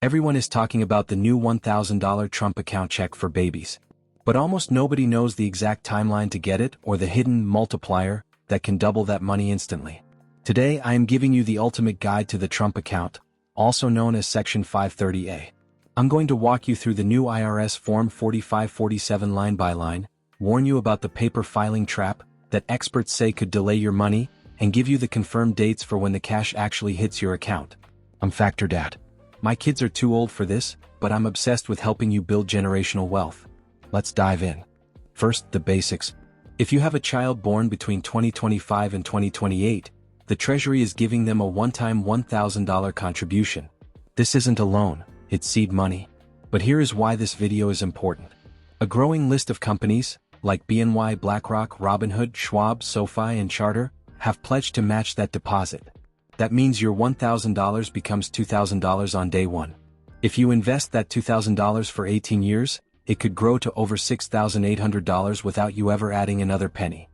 Everyone is talking about the new $1,000 Trump account check for babies. But almost nobody knows the exact timeline to get it or the hidden multiplier that can double that money instantly. Today I am giving you the ultimate guide to the Trump account, also known as Section 530A. I'm going to walk you through the new IRS Form 4547 line by line, warn you about the paper filing trap that experts say could delay your money, and give you the confirmed dates for when the cash actually hits your account. I'm Factor Dad. My kids are too old for this, but I'm obsessed with helping you build generational wealth. Let's dive in. First, the basics. If you have a child born between 2025 and 2028, the Treasury is giving them a one-time $1,000 contribution. This isn't a loan, it's seed money. But here is why this video is important. A growing list of companies, like BNY, BlackRock, Robinhood, Schwab, SoFi, and Charter, have pledged to match that deposit. That means your $1,000 becomes $2,000 on day one. If you invest that $2,000 for 18 years, it could grow to over $6,800 without you ever adding another penny.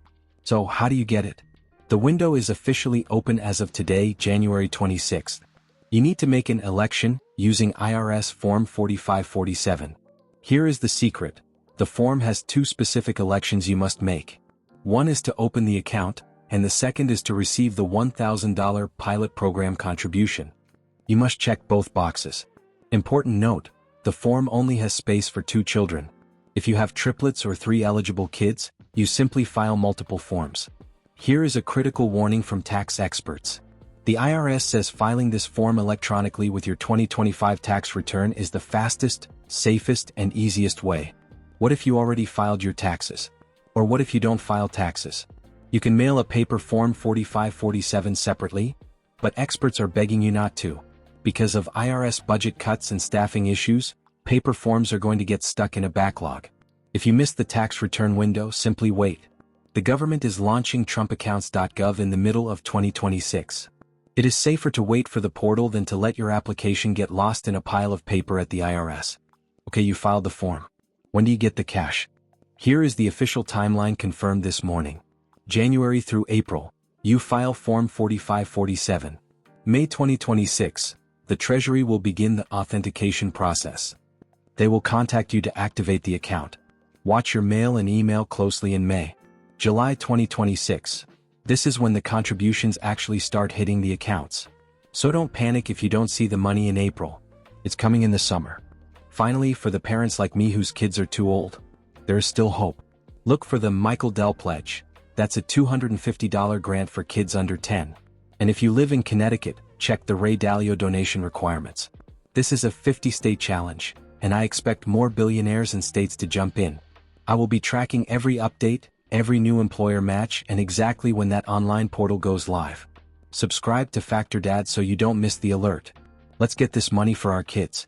So how do you get it? The window is officially open as of today, January 26th. You need to make an election using IRS Form 4547. Here is the secret. The form has two specific elections you must make. One is to open the account, and the second is to receive the $1,000 pilot program contribution. You must check both boxes. Important note, the form only has space for 2 children. If you have triplets or 3 eligible kids, you simply file multiple forms. Here is a critical warning from tax experts. The IRS says filing this form electronically with your 2025 tax return is the fastest, safest, and easiest way. What if you already filed your taxes? Or what if you don't file taxes? You can mail a paper Form 4547 separately, but experts are begging you not to. Because of IRS budget cuts and staffing issues, paper forms are going to get stuck in a backlog. If you miss the tax return window, simply wait. The government is launching TrumpAccounts.gov in the middle of 2026. It is safer to wait for the portal than to let your application get lost in a pile of paper at the IRS. Okay, you filed the form. When do you get the cash? Here is the official timeline confirmed this morning. January through April, you file Form 4547. May 2026, the Treasury will begin the authentication process. They will contact you to activate the account. Watch your mail and email closely in May. July 2026. This is when the contributions actually start hitting the accounts. So don't panic if you don't see the money in April. It's coming in the summer. Finally, for the parents like me whose kids are too old, there is still hope. Look for the Michael Dell Pledge. That's a $250 grant for kids under 10. And if you live in Connecticut, check the Ray Dalio donation requirements. This is a 50-state challenge, and I expect more billionaires and states to jump in. I will be tracking every update, every new employer match, and exactly when that online portal goes live. Subscribe to Factor Dad so you don't miss the alert. Let's get this money for our kids.